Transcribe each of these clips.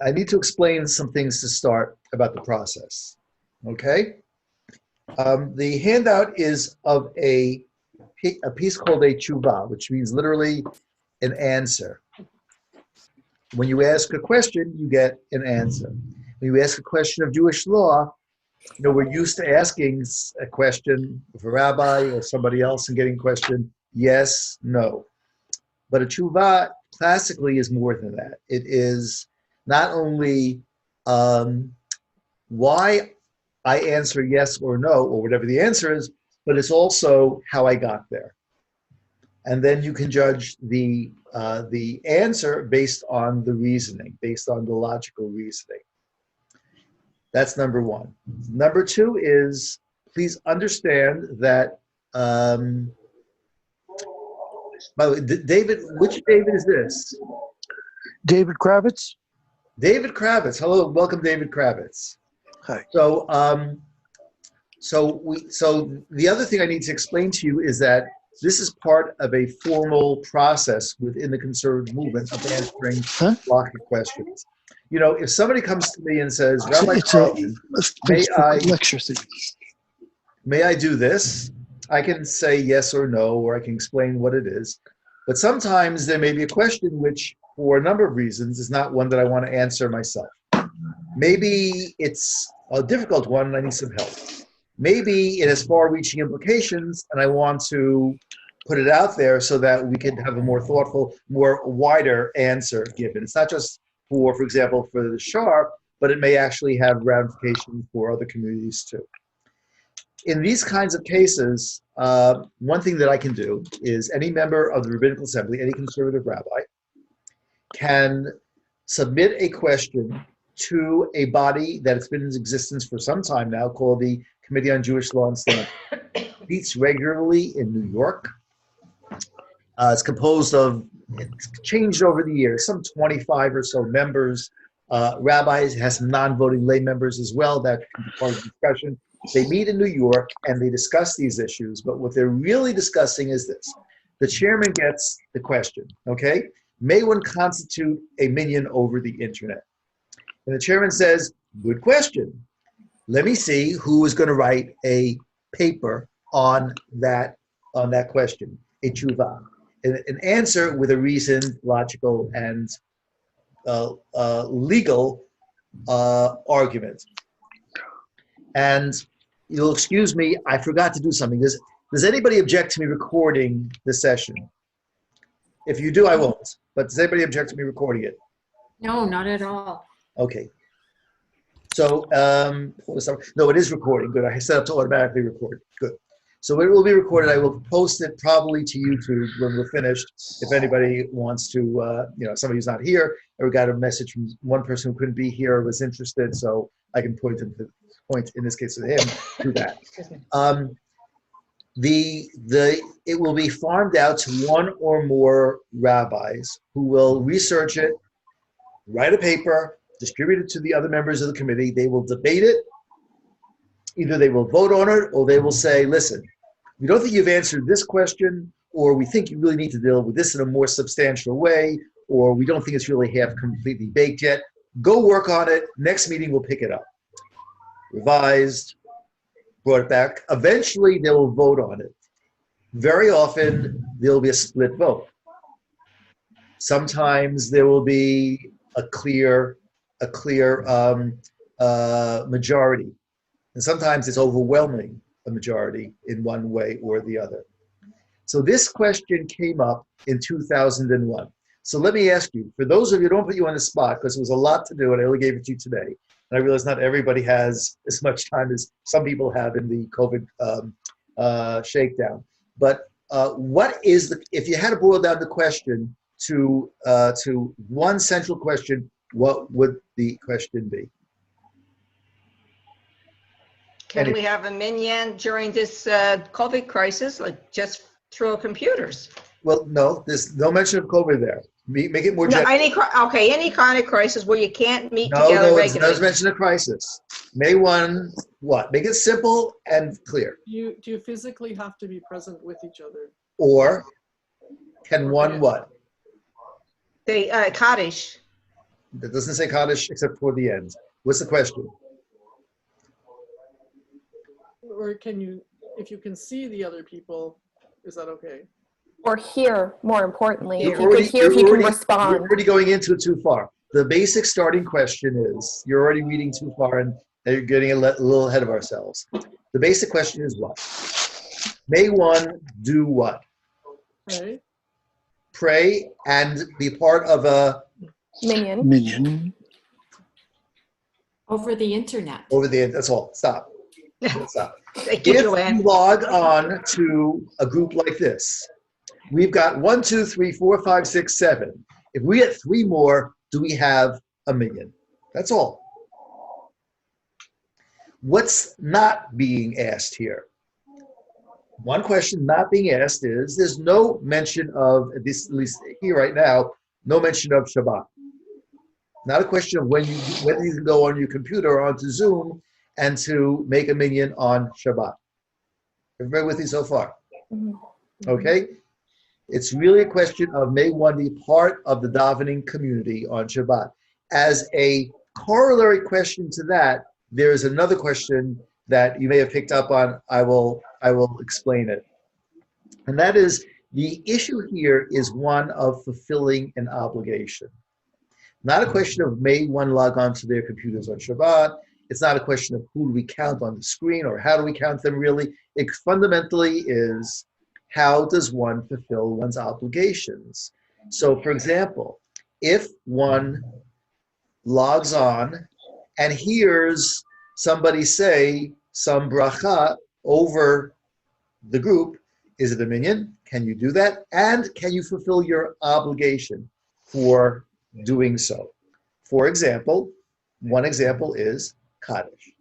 I need to explain some things to start about the process. Okay? The handout is of a piece called a tshuva, which means literally an answer. When you ask a question, you get an answer. When you ask a question of Jewish law, we're used to asking a question of a rabbi or somebody else and getting a question, yes, no. But a tshuva classically is more than that. It is not only why I answer yes or no, or whatever the answer is, but it's also how I got there. And then you can judge the answer based on the reasoning, based on the logical reasoning. That's number one. Number two is, please understand that, by the way, David, which David is this? David Kravitz. David Kravitz. Hello, welcome, David Kravitz. Hi. So the other thing I need to explain to you is that this is part of a formal process within the conservative movement of answering blocky questions. If somebody comes to me and says, Rabbi Carlton, lecture thing. May I do this? I can say yes or no, or I can explain what it is. But sometimes there may be a question which, for a number of reasons, is not one that I want to answer myself. Maybe it's a difficult one and I need some help. Maybe it has far-reaching implications and I want to put it out there so that we can have a more thoughtful, more wider answer given. It's not just for example, for the Shaar, but it may actually have ramifications for other communities too. In these kinds of cases, one thing that I can do is any member of the Rabbinical Assembly, any conservative rabbi, can submit a question to a body that has been in existence for some time now called the Committee on Jewish Law and Standards. It meets regularly in New York. It's composed of, it's changed over the years, some 25 or so members, rabbis. It has some non-voting lay members as well that can be part of the discussion. They meet in New York and they discuss these issues, but what they're really discussing is this. The chairman gets the question, okay? May one constitute a minyan over the internet? And the chairman says, good question. Let me see who is going to write a paper on that question, a tshuva. An answer with a reasoned, logical, and legal argument. And you'll excuse me, I forgot to do something. Does anybody object to me recording the session? If you do, I won't. But does anybody object to me recording it? No, not at all. Okay. So, no, it is recording. Good. I set up to automatically record. Good. So it will be recorded. I will post it probably to YouTube when we're finished. If anybody wants to, somebody who's not here, or got a message from one person who couldn't be here or was interested, so I can point in this case to him to that. It will be farmed out to one or more rabbis who will research it, write a paper, distribute it to the other members of the committee. They will debate it. Either they will vote on it or they will say, listen, we don't think you've answered this question, or we think you really need to deal with this in a more substantial way, or we don't think it's really half completely baked yet. Go work on it. Next meeting, we'll pick it up. Revised, brought it back. Eventually, they will vote on it. Very often, there will be a split vote. Sometimes there will be a clear majority. And sometimes it's overwhelming a majority in one way or the other. So this question came up in 2001. So let me ask you, for those of you, don't put you on the spot because it was a lot to do and I only gave it to you today. And I realize not everybody has as much time as some people have in the COVID shakedown. But what is if you had to boil down the question to one central question, what would the question be? Can we have a minyan during this COVID crisis, like just through computers? Well, no, there's no mention of COVID there. Make it more general. Any kind of crisis where you can't meet together regularly. No, it does mention a crisis. May one, what? Make it simple and clear. Do you physically have to be present with each other? Or can one what? The Kaddish. That doesn't say Kaddish except for the end. What's the question? Or can you, if you can see the other people, is that okay? Or hear, more importantly, Hear. if you could hear, if you can You're respond. already going into it too far. The basic starting question is, you're already reading too far and you're getting a little ahead of ourselves. The basic question is what? May one do what? Right? Pray and be part of a Minyan. Minyan. Over the internet. over the, that's all. Stop. Stop. Thank you, If Joanne. you log on to a group like this, we've got 1, 2, 3, 4, 5, 6, 7. If we get 3 more, do we have a minyan? That's all. What's not being asked here? One question not being asked is, there's no mention of, at least here right now, no mention of Shabbat. Not a question of whether you can go on your computer or onto Zoom and to make a minyan on Shabbat. Everybody with me so far? Okay? It's really a question of may one be part of the davening community on Shabbat. As a corollary question to that, there is another question that you may have picked up on. I will explain it. And that is, the issue here is one of fulfilling an obligation. Not a question of may one log on to their computers on Shabbat. It's not a question of who do we count on the screen or how do we count them really. It fundamentally is, how does one fulfill one's obligations? So, for example, if one logs on and hears somebody say some bracha over the group, is it a minyan? Can you do that? And can you fulfill your obligation for doing so? For example, one example is Kaddish.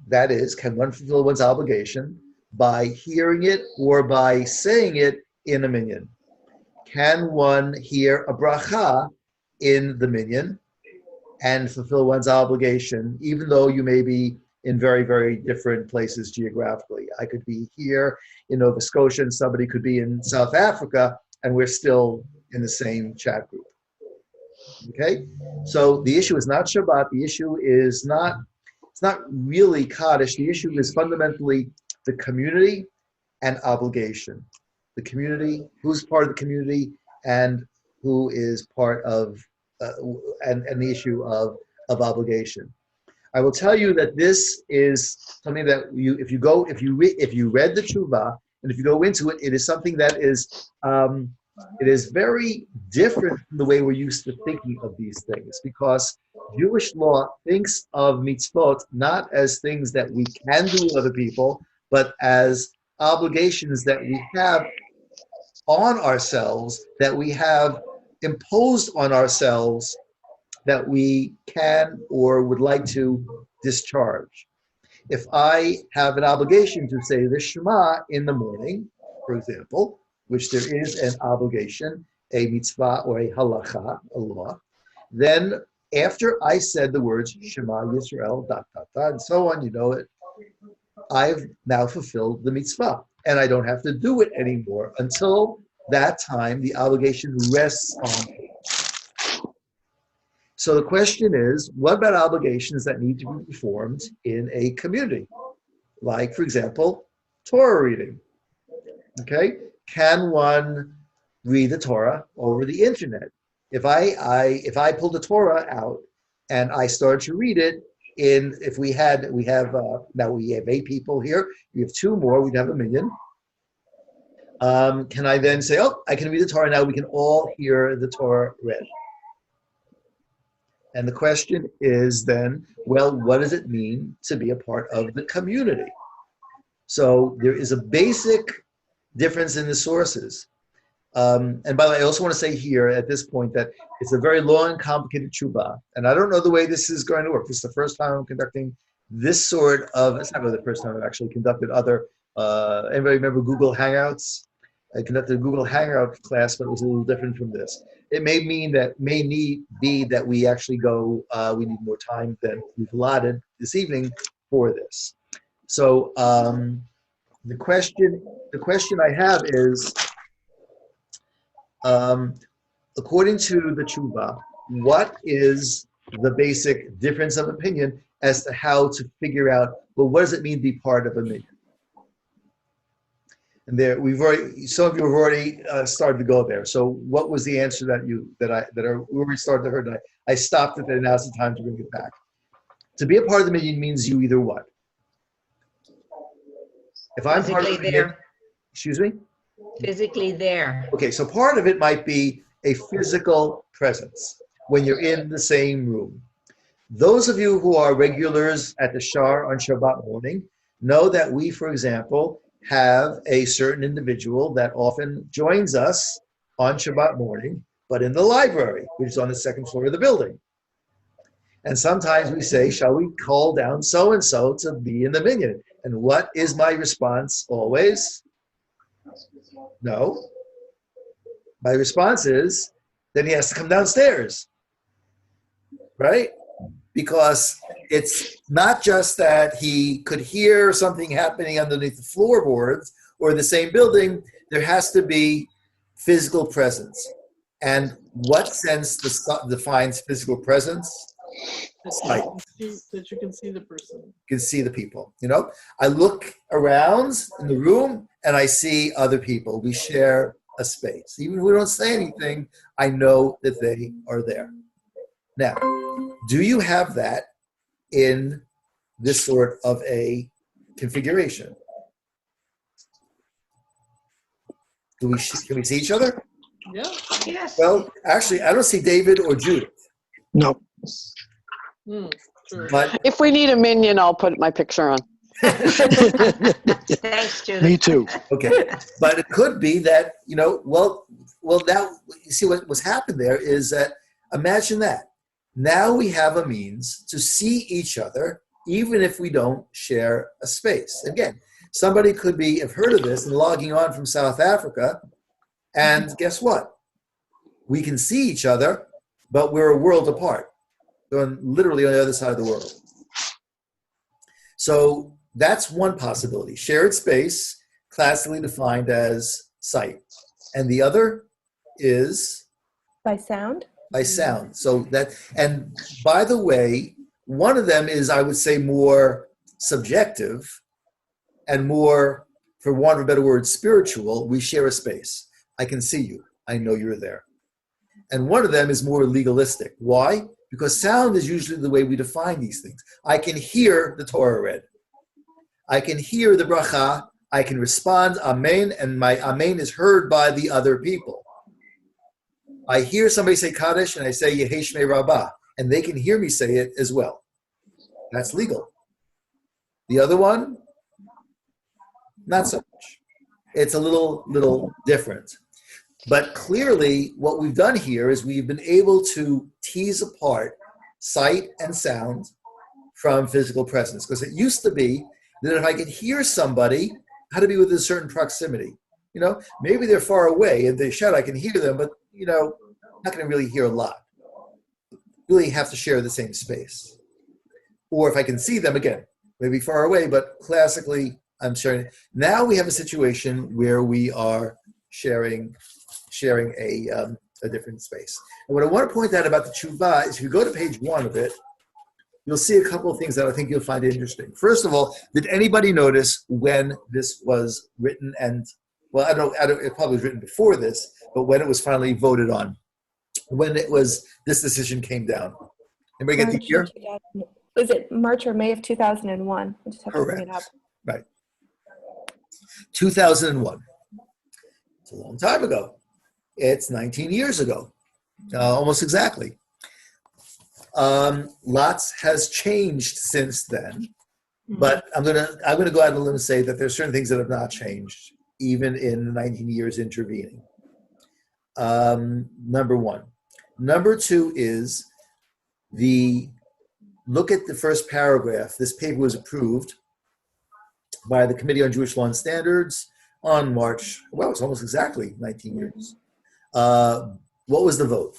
That is, can one fulfill one's obligation by hearing it or by saying it in a minyan? Can one hear a bracha in the minyan and fulfill one's obligation, even though you may be in very, very different places geographically? I could be here in Nova Scotia and somebody could be in South Africa and we're still in the same chat group. Okay? So the issue is not Shabbat. The issue is not, it's not really Kaddish. The issue is fundamentally the community and obligation. The community, who's part of the community and who is part of, and the issue of obligation. I will tell you that this is something that you, if you read the Tshuva, and if you go into it, it is something that is, it is very different from the way we're used to thinking of these things, because Jewish law thinks of mitzvot not as things that we can do with other people, but as obligations that we have on ourselves, that we have imposed on ourselves, that we can or would like to discharge. If I have an obligation to say the Shema in the morning, for example, which there is an obligation, a mitzvah or a halacha, a law, then after I said the words Shema Yisrael, and so on, you know it, I've now fulfilled the mitzvah, and I don't have to do it anymore. Until that time, the obligation rests on me. So the question is, what about obligations that need to be performed in a community? Like, for example, Torah reading. Okay? Can one read the Torah over the internet? If I pull the Torah out and I start to read it, now we have 8 people here. We have 2 more. We'd have a minyan. Can I then say, oh, I can read the Torah now? We can all hear the Torah read. And the question is then, well, what does it mean to be a part of the community? So there is a basic difference in the sources. And by the way, I also want to say here at this point that it's a very long and complicated tshuva. And I don't know the way this is going to work. This is the first time I'm conducting this sort of, it's not really the first time I've actually conducted other, anybody remember Google Hangouts? I conducted a Google Hangout class, but it was a little different from this. It may need be that we actually go, we need more time than we've allotted this evening for this. So the question I have is, according to the Tshuva, what is the basic difference of opinion as to how to figure out, well, what does it mean to be part of a minyan? And there, some of you have already started to go there. So, what was the answer we already started to hear? And I stopped it, and now's the time to bring it back. To be a part of the minyan means you either what? If I'm part of the Physically minyan, there. excuse me? Physically there. Okay, so part of it might be a physical presence when you're in the same room. Those of you who are regulars at the Shaar on Shabbat morning know that we, for example, have a certain individual that often joins us on Shabbat morning, but in the library, which is on the second floor of the building. And sometimes we say, shall we call down so-and-so to be in the minyan? And what is my response always? No. My response is, then he has to come downstairs, right? Because it's not just that he could hear something happening underneath the floorboards or in the same building, there has to be physical presence. And what sense defines physical presence? Sight. That you can see the person. You can see the people. I look around in the room and I see other people. We share a space. Even if we don't say anything, I know that they are there. Now, do you have that in this sort of a configuration? Can we see each other? Yeah. Yes. Well, actually, I don't see David or Judith. No. True. But If we need a minion, I'll put my picture on. Thanks, Judith. Me too. okay, but it could be that well. Now you see what's happened there is that imagine that now we have a means to see each other even if we don't share a space. Again, somebody could have heard of this and logging on from South Africa, and guess what? We can see each other, but we're a world apart. We're literally on the other side of the world. So that's one possibility. Shared space, classically defined as sight. And the other is? By sound? By sound. So that, and by the way, one of them is, I would say, more subjective and more, for want of a better word, spiritual. We share a space. I can see you. I know you're there. And one of them is more legalistic. Why? Because sound is usually the way we define these things. I can hear the Torah read. I can hear the bracha. I can respond, amen, and my amen is heard by the other people. I hear somebody say Kaddish, and I say Yehi Shmei Rabbah, and they can hear me say it as well. That's legal. The other one, not so much. It's a little different. But clearly, what we've done here is we've been able to tease apart sight and sound from physical presence. Because it used to be that if I could hear somebody, it had to be within a certain proximity. Maybe they're far away and they shout, I can hear them, but, I'm not going to really hear a lot. Really have to share the same space. Or if I can see them, again, maybe far away, but classically, I'm sharing. Now we have a situation where we are sharing a different space. And what I want to point out about the tshuva is if you go to page 1 of it, you'll see a couple of things that I think you'll find interesting. First of all, did anybody notice when this was written and, well, I don't, it probably was written before this, but when it was finally voted on, when this decision came down? Anybody get the year? Is it March or May of 2001? I just have to bring it up. Right. 2001. It's a long time ago. It's 19 years ago, almost exactly. Lots has changed since then, but I'm gonna go out on a limb and say that there's certain things that have not changed, even in the 19 years intervening. Number one. Number two is look at the first paragraph. This paper was approved by the Committee on Jewish Law and Standards on March, well, it's almost exactly 19 years. What was the vote?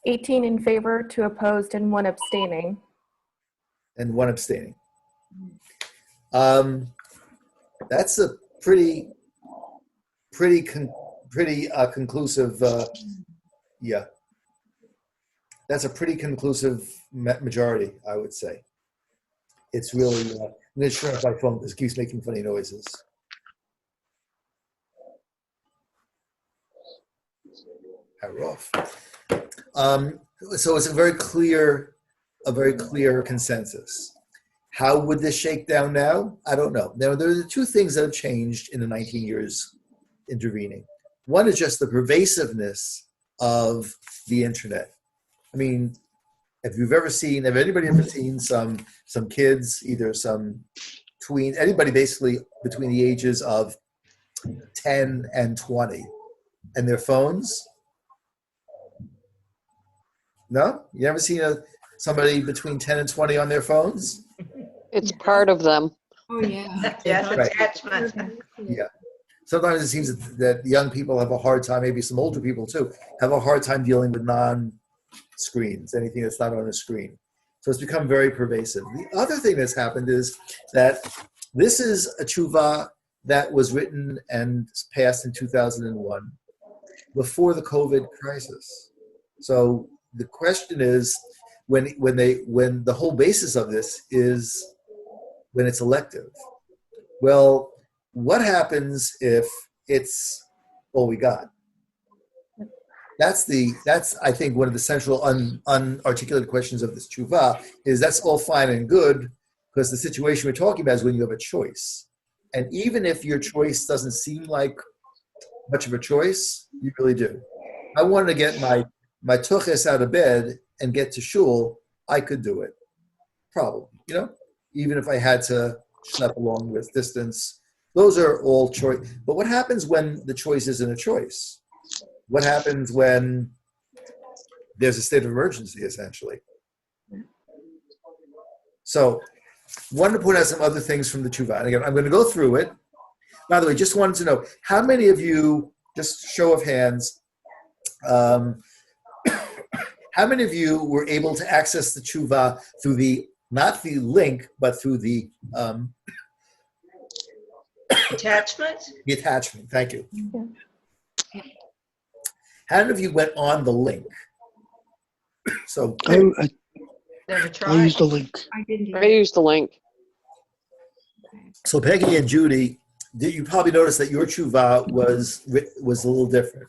18 in favor, 2 opposed, and 1 abstaining. And 1 abstaining. That's a pretty conclusive, yeah. That's a pretty conclusive majority, I would say. It's really, I'm going to turn off my phone because it keeps making funny noises. Power off. So it's a very clear consensus. How would this shake down now? I don't know. Now, there are the two things that have changed in the 19 years intervening. One is just the pervasiveness of the internet. I mean, have anybody ever seen some kids, either some tweens, anybody basically between the ages of 10 and 20 and their phones? No? You never seen somebody between 10 and 20 on their phones? It's part of them. Oh, yeah. Yes, Right. attachment. Yeah. Sometimes it seems that young people have a hard time, maybe some older people too, have a hard time dealing with non-screens, anything that's not on a screen. So it's become very pervasive. The other thing that's happened is that this is a tshuva that was written and passed in 2001 before the COVID crisis. So the question is, when the whole basis of this is when it's elective. Well, what happens if it's all we got? That's I think one of the central unarticulated questions of this tshuva is that's all fine and good because the situation we're talking about is when you have a choice. And even if your choice doesn't seem like much of a choice, you really do. I wanted to get my tuches out of bed and get to shul, I could do it. Probably, even if I had to schlep along with distance. Those are all choice. But what happens when the choice isn't a choice? What happens when there's a state of emergency, essentially? So, wanted to point out some other things from the tshuva. And again, I'm going to go through it. By the way, just wanted to know, how many of you, just show of hands, how many of you were able to access the tshuva through not the link, but through the Attachment? the attachment? Thank you. How many of you went on the link? So I Never I tried. used the link. I didn't I used the link. So Peggy and Judy, you probably noticed that your tshuva was a little different.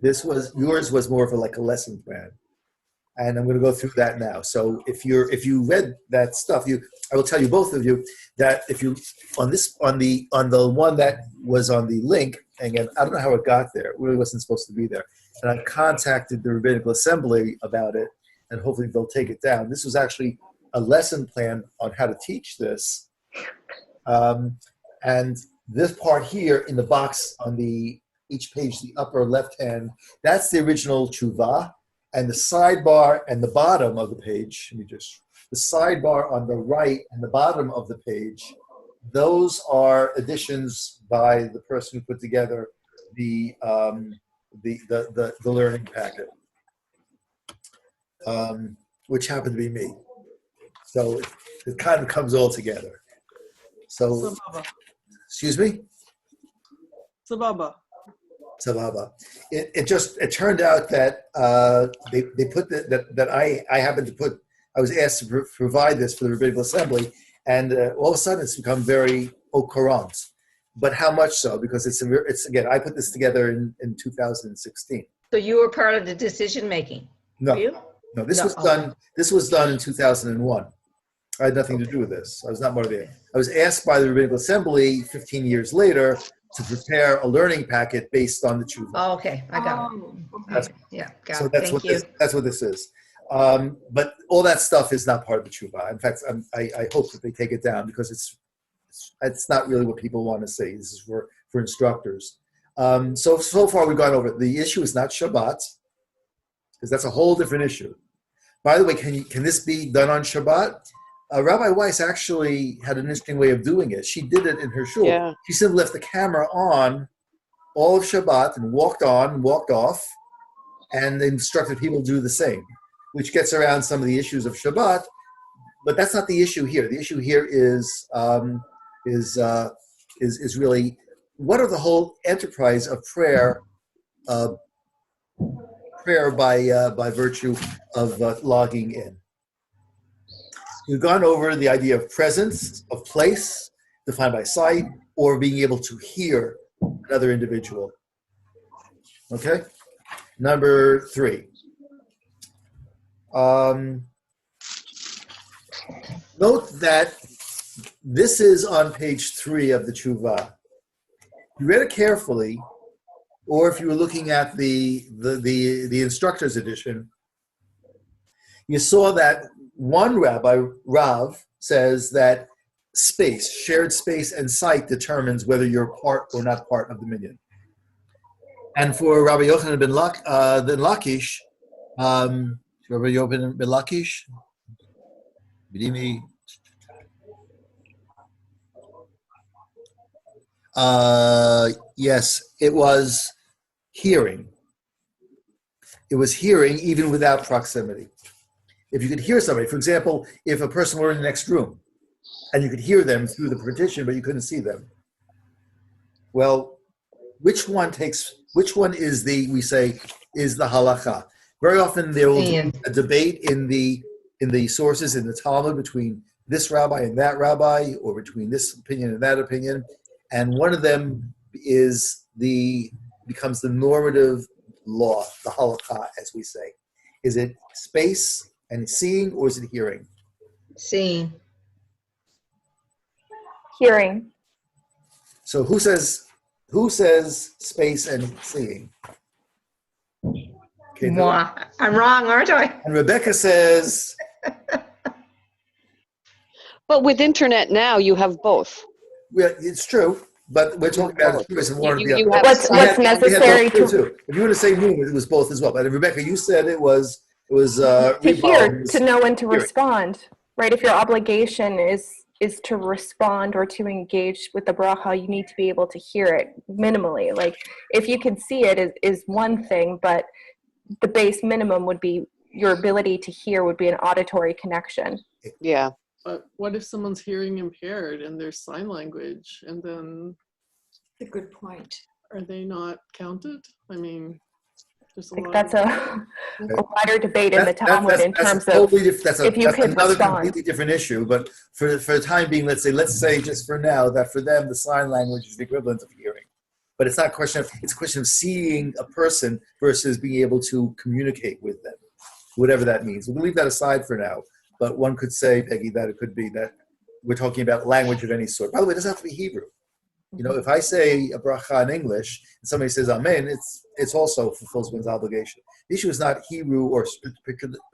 Yours was more of a lesson plan, and I'm going to go through that now. So if you read that stuff, I will tell you, both of you, that if you on the one that was on the link, and again, I don't know how it got there. It really wasn't supposed to be there. And I contacted the Rabbinical Assembly about it, and hopefully they'll take it down. This was actually a lesson plan on how to teach this. And this part here in the box on each page, the upper left hand, that's the original tshuva. And the sidebar and the bottom of the page, the sidebar on the right and the bottom of the page, those are additions by the person who put together the learning packet, which happened to be me. So it kind of comes all together. So, Sababa. excuse me? Sababa. Sababa. It turned out that they put that I happened to put. I was asked to provide this for the Rabbinical Assembly, and all of a sudden it's become very au courant. But how much so? Because it's again, I put this together in 2016. So you were part of the decision making? No, Were you? no, this No, was okay. done. This was done in 2001. I had nothing to do with this. I was not motivated. I was asked by the Rabbinical Assembly 15 years later to prepare a learning packet based on the tshuva. Oh, okay, I got it. That's- Okay. Yeah, got So it. that's Thank you. that's what this is. But all that stuff is not part of the tshuva. In fact, I hope that they take it down because it's not really what people want to see. This is for instructors. So far we've gone over it. The issue is not Shabbat, because that's a whole different issue. By the way, can this be done on Shabbat? Rabbi Weiss actually had an interesting way of doing it. She did it in her shul. Yeah. She simply left the camera on all of Shabbat and walked on, walked off, and instructed people to do the same, which gets around some of the issues of Shabbat. But that's not the issue here. The issue here is really what are the whole enterprise of prayer prayer by virtue of logging in. We've gone over the idea of presence, of place, defined by sight, or being able to hear another individual. Okay? Number 3. Note that this is on page 3 of the Tshuva. You read it carefully, or if you were looking at the instructor's edition, you saw that one rabbi, Rav, says that space, shared space and sight determines whether you're part or not part of the minyan. And for Rabbi Yochanan ben Lakish, Rabbi Yochanan ben Lakish, yes, it was hearing. It was hearing even without proximity. If you could hear somebody, for example, if a person were in the next room and you could hear them through the partition, but you couldn't see them. Well, which one is the halakha? Very often there will be a debate in the sources in the Talmud between this rabbi and that rabbi, or between this opinion and that opinion, and one of them becomes the normative law, the halakha, as we say. Is it space and seeing, or is it hearing? Seeing. Hearing. So who says space and seeing? Okay, Moi. I'm wrong, aren't I? and Rebecca says, But with internet now, you have both. well, it's true, but we're talking about a choice of one or the other. What's We necessary had both to too. If you want to say moon, it was both as well. But Rebecca, you said it was hear, Rebal's to know when to hearing. respond, right? If your obligation is to respond or to engage with the bracha, you need to be able to hear it minimally. Like, if you can see it is one thing, but the base minimum would be your ability to hear would be an auditory connection. Yeah. But what if someone's hearing impaired and there's sign language, and then That's a good point. are they not counted? I mean, there's a Like, lot that's of, a wider debate in the Talmud That's in terms totally of that's if you could another respond. completely different issue. But for the time being, let's say just for now that for them the sign language is the equivalent of hearing. But it's not a question of seeing a person versus being able to communicate with them, whatever that means. We'll leave that aside for now. But one could say, Peggy, that it could be that we're talking about language of any sort. By the way, it doesn't have to be Hebrew. You know, if I say a bracha in English and somebody says Amen, it's also fulfills one's obligation. The issue is not Hebrew or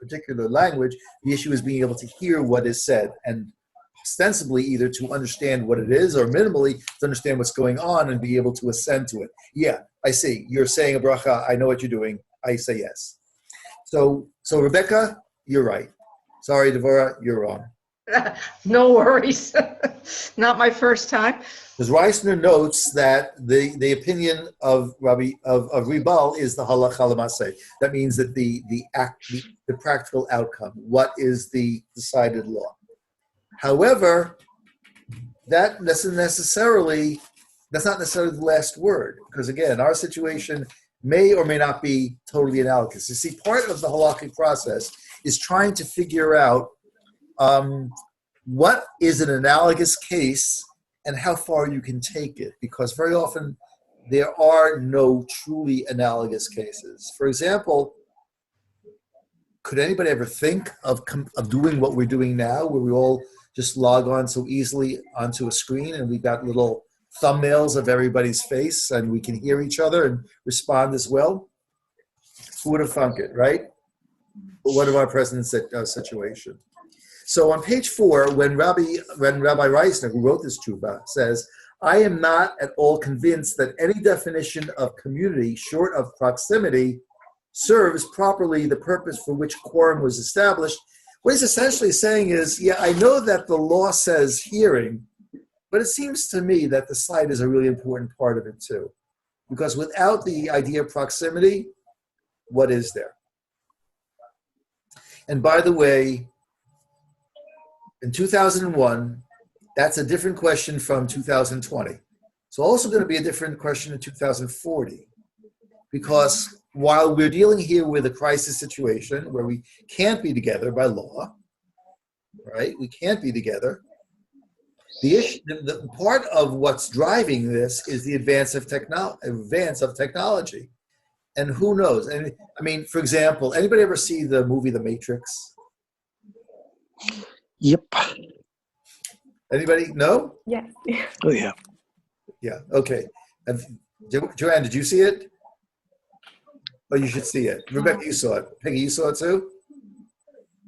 particular language. The issue is being able to hear what is said and ostensibly either to understand what it is or minimally to understand what's going on and be able to assent to it. Yeah, I see. You're saying a bracha. I know what you're doing. I say yes. So Rebecca, you're right. Sorry, Devorah, you're wrong. No worries. Not my first time. Because Reisner notes that the opinion of Ribal is the halakha l'maseh. That means that the practical outcome. What is the decided law? However, that's not necessarily the last word. Because again, our situation may or may not be totally analogous. You see, part of the halakhic process is trying to figure out what is an analogous case and how far you can take it, because very often there are no truly analogous cases. For example, could anybody ever think of doing what we're doing now, where we all just log on so easily onto a screen and we've got little thumbnails of everybody's face and we can hear each other and respond as well? Who would have thunk it, right? But what of our present situation? So on page 4, when Rabbi Reisner, who wrote this tshuva, says, I am not at all convinced that any definition of community short of proximity serves properly the purpose for which quorum was established. What he's essentially saying is, yeah, I know that the law says hearing, but it seems to me that the sight is a really important part of it too. Because without the idea of proximity, what is there? And by the way, in 2001, that's a different question from 2020. It's also going to be a different question in 2040. because while we're dealing here with a crisis situation where we can't be together by law, right? We can't be together. The issue, the part of what's driving this is the advance of technology. And who knows? And I mean, for example, anybody ever see the movie The Matrix? Yep. Anybody? No? Yes. Oh, yeah. Yeah. Okay. Joanne, did you see it? Oh, you should see it. Rebecca, you saw it. Peggy, you saw it too?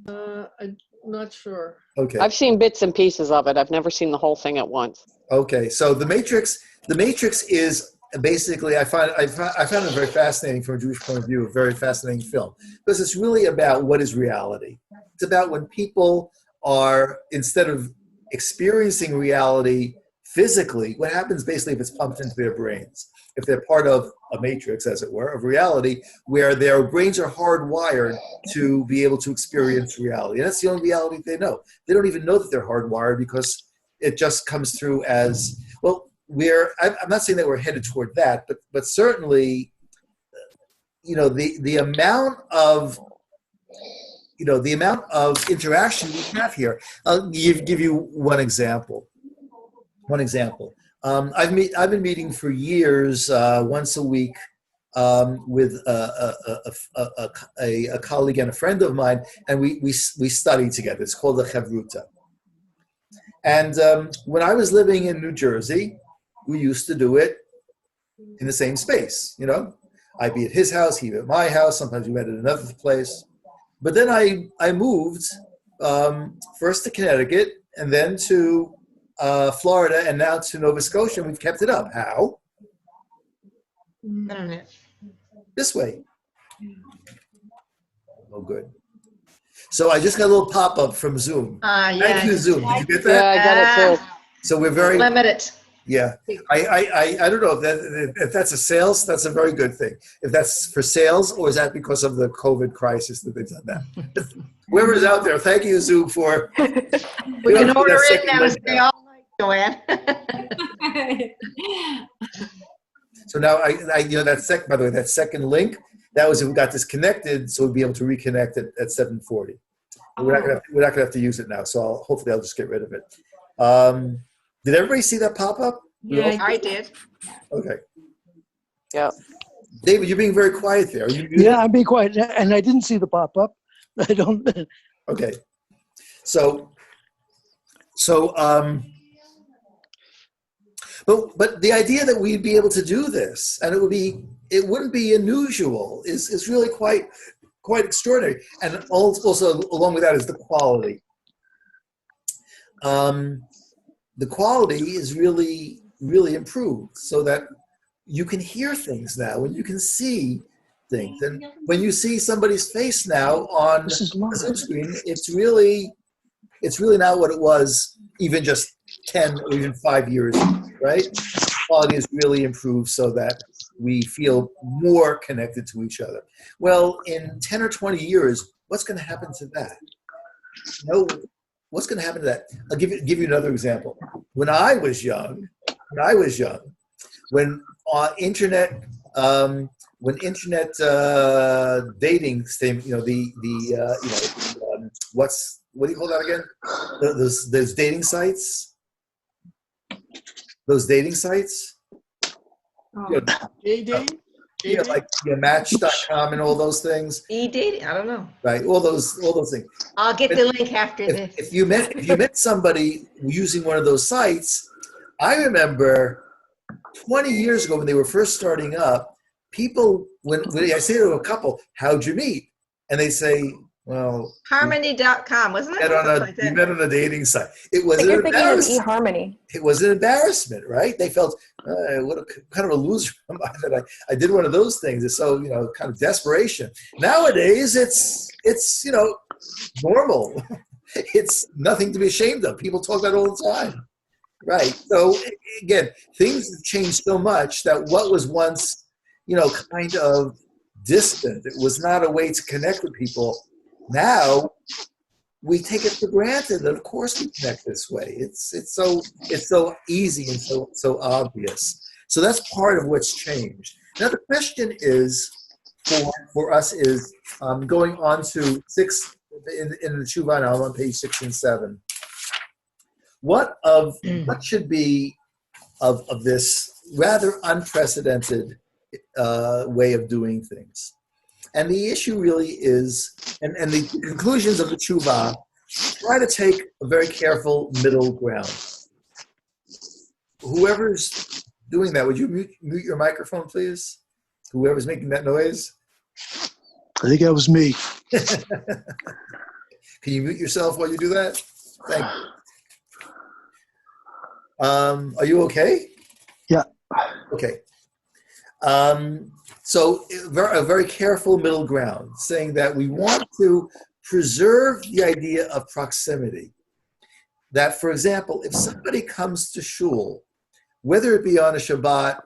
I'm not sure. Okay. I've seen bits and pieces of it. I've never seen the whole thing at once. Okay. So The Matrix is basically, I found it very fascinating from a Jewish point of view, a very fascinating film, because it's really about what is reality. It's about when people are, instead of experiencing reality physically, what happens basically if it's pumped into their brains, if they're part of a matrix, as it were, of reality, where their brains are hardwired to be able to experience reality. And that's the only reality they know. They don't even know that they're hardwired because it just comes through as, well, I'm not saying that we're headed toward that, but certainly, the amount of interaction we have here. I'll give you one example. I've been meeting for years, once a week, with a colleague and a friend of mine, and we study together. It's called the Chavruta. And when I was living in New Jersey, we used to do it in the same space. I'd be at his house, he'd be at my house. Sometimes we met at another place. But then I moved first to Connecticut and then to Florida and now to Nova Scotia. And we've kept it up. How? Internet. This way. Oh, good. So I just got a little pop-up from Zoom. Yeah. Thank you, Zoom. Did you get Yeah, that? I got it too. So we're very, Limited. yeah. I don't know if that's a sales. That's a very good thing. If that's for sales, or is that because of the COVID crisis that they've done that? Whoever's out there, thank you, Zoom, for. We can order it now and stay all night, Joanne. So now by the way, that second link, that was if we got disconnected, so we'd be able to reconnect it at 7:40. We're not gonna have to use it now, so hopefully I'll just get rid of it. Did everybody see that pop up? Yeah, I did. Okay. Yeah. David, you're being very quiet there. Are you muted? Yeah, I'm being quiet. And I didn't see the pop-up. I don't. Okay. So, but the idea that we'd be able to do this, and it wouldn't be unusual, is really quite extraordinary. And also along with that is the quality. The quality is really, really improved so that you can hear things now and you can see things. And when you see somebody's face now on This is a live. Zoom screen, it's really not what it was even just 10 or even 5 years ago, right? Quality has really improved so that we feel more connected to each other. Well, in 10 or 20 years, what's going to happen to that? What's going to happen to that? I'll give you another example. When I was young, when internet dating, what do you call that again? Those dating sites. Those dating sites. Oh. Gay dating? Gay dating? Like Match.com and all those things. E-dating? I don't know. Right, all those things. I'll get the link after this. If you met somebody using one of those sites, I remember 20 years ago when they were first starting up, people, when I say to a couple, how'd you meet? And they say, well, Harmony.com, wasn't it? we met on a dating site. It was But an you're thinking of embarrassment. eHarmony. It was an embarrassment, right? They felt, what a kind of a loser am I that I did one of those things. It's so, kind of desperation. Nowadays, it's normal. It's nothing to be ashamed of. People talk about it all the time. Right. So again, things have changed so much that what was once, kind of distant, it was not a way to connect with people. Now we take it for granted that of course we connect this way. It's so easy and so obvious. So that's part of what's changed. Now the question is, for us is going on to 6 in the Tshuva now on page 6 and 7. What should be of this rather unprecedented way of doing things? And the issue really is, and the conclusions of the Tshuva try to take a very careful middle ground. Whoever's doing that, would you mute your microphone, please? Whoever's making that noise. I think that was me. Can you mute yourself while you do that? Thank you. Are you okay? Yeah. Okay. So a very careful middle ground, saying that we want to preserve the idea of proximity. That, for example, if somebody comes to shul, whether it be on a Shabbat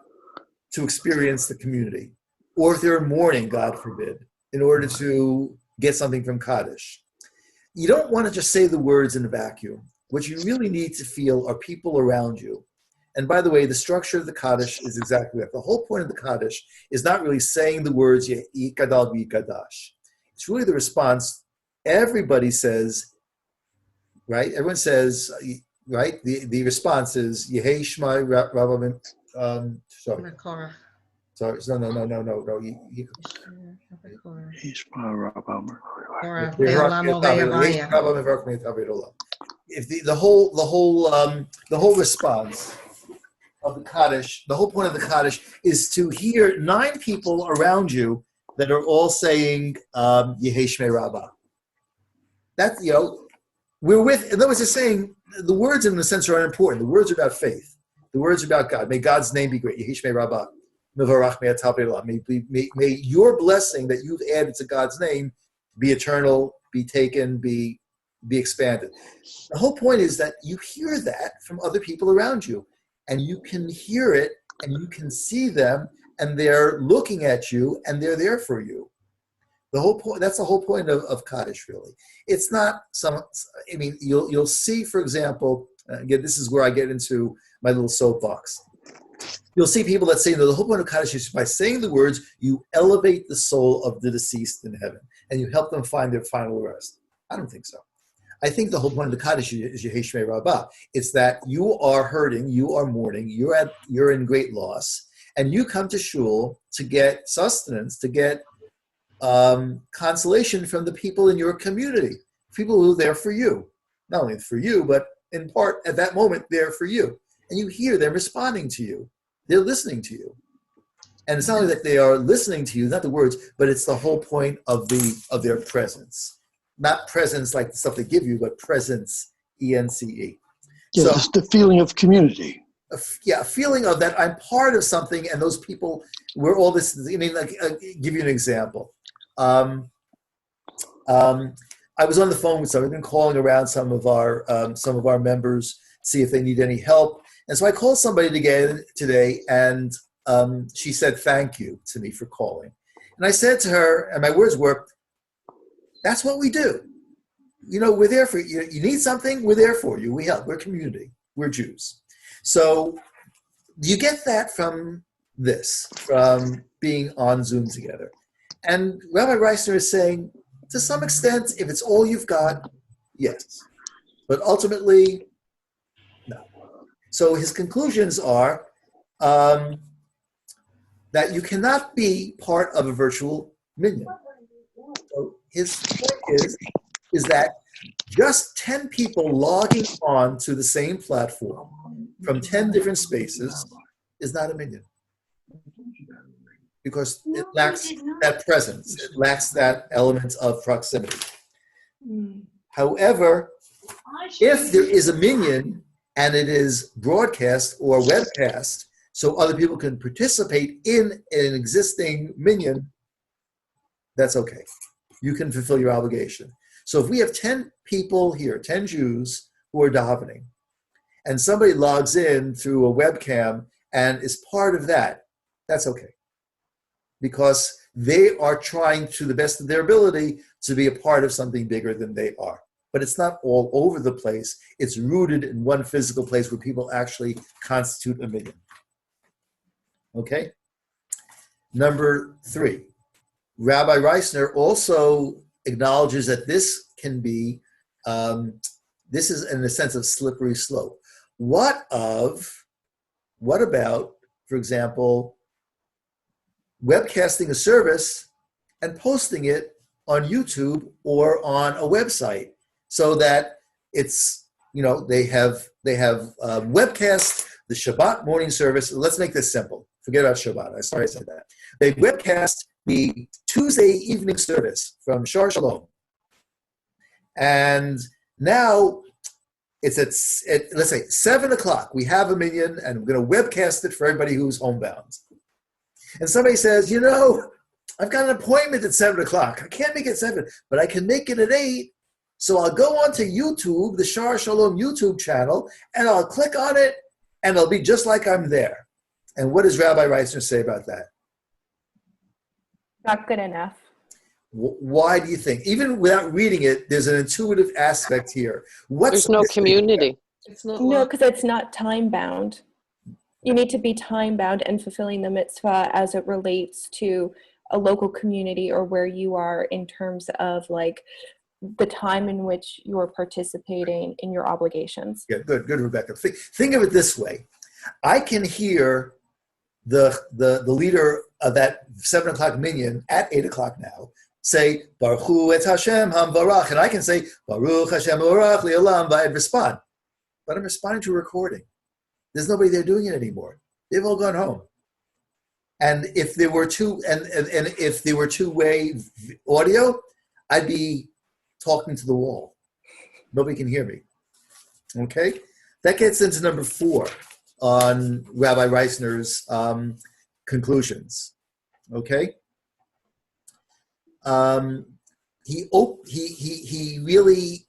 to experience the community, or if they're mourning, God forbid, in order to get something from Kaddish, you don't want to just say the words in a vacuum. What you really need to feel are people around you. And by the way, the structure of the Kaddish is exactly that. The whole point of the Kaddish is not really saying the words Yikadal V'Yikadash. It's really the response. Everybody says, right? Everyone says, right? The response is Yehei Shmai Rabba. Sorry. No. If the whole response of the Kaddish, the whole point of the Kaddish is to hear 9 people around you that are all saying Yehei Shmei Rabbah. That's, we're with, in other words, it's saying the words in a sense are unimportant. The words are about faith. The words are about God. May God's name be great. Yehei Shmei Rabbah. May your blessing that you've added to God's name be eternal, be taken, be expanded. The whole point is that you hear that from other people around you, and you can hear it, and you can see them, and they're looking at you, and they're there for you. The whole point. That's the whole point of Kaddish, really. It's not some. I mean, you'll see, for example. Again, this is where I get into my little soapbox. You'll see people that say, no, the whole point of Kaddish is by saying the words, you elevate the soul of the deceased in heaven, and you help them find their final rest. I don't think so. I think the whole point of the Kaddish is Yehei Shmei Rabbah. It's that you are hurting, you are mourning, you're in great loss, and you come to shul to get sustenance, to get consolation from the people in your community, people who are there for you. Not only for you, but in part, at that moment, they're for you. And you hear them responding to you. They're listening to you. And it's not only that they are listening to you, not the words, but it's the whole point of their presence. Not presence like the stuff they give you, but presence, E-N-C-E. Yeah, So, it's the feeling of community. a feeling of that I'm part of something, and those people, we're all this, I mean, like, give you an example. I was on the phone with someone. I've been calling around some of our members, see if they need any help. And so I called somebody today, and she said thank you to me for calling. And I said to her, and my words were, that's what we do. We're there for you. You need something, we're there for you. We help. We're community. We're Jews. So you get that from being on Zoom together. And Rabbi Reisner is saying, to some extent, if it's all you've got, yes. But ultimately, no. So his conclusions are that you cannot be part of a virtual minyan. So his point is that just 10 people logging on to the same platform from 10 different spaces is not a minyan. Because it lacks that presence. It lacks that element of proximity. However, if there is a minyan and it is broadcast or webcast, so other people can participate in an existing minyan, that's okay. You can fulfill your obligation. So if we have 10 people here, 10 Jews who are davening, and somebody logs in through a webcam and is part of that, that's okay. Because they are trying to the best of their ability to be a part of something bigger than they are. But it's not all over the place. It's rooted in one physical place where people actually constitute a minyan. Okay? Number 3, Rabbi Reisner also acknowledges that this can be, this is in a sense of slippery slope. What about, for example, webcasting a service and posting it on YouTube or on a website so that it's, they have webcast the Shabbat morning service. Let's make this simple. Forget about Shabbat. I'm sorry I said that. They webcast the Tuesday evening service from Shaar Shalom. And now it's at let's say 7 o'clock. We have a minyan and we're going to webcast it for everybody who's homebound. And somebody says, I've got an appointment at 7 o'clock. I can't make it 7, but I can make it at 8. So I'll go onto YouTube, the Shaar Shalom YouTube channel, and I'll click on it, and it'll be just like I'm there. And what does Rabbi Reisner say about that? Not good enough. Why do you think? Even without reading it, there's an intuitive aspect here. There's no community. It's not No, because it's not time bound. You need to be time bound and fulfilling the mitzvah as it relates to a local community or where you are in terms of like the time in which you're participating in your obligations. Yeah, good, Rebecca. Think of it this way. I can hear the leader of that 7 o'clock minyan at 8 o'clock now say, Baruch Hu et Hashem hamvarach, and I can say, Baruch Hashem varach li'olam, and respond. But I'm responding to a recording. There's nobody there doing it anymore. They've all gone home. And if there were if there were two-way audio, I'd be talking to the wall. Nobody can hear me. Okay? That gets into number 4 on Rabbi Reisner's conclusions. Okay? He really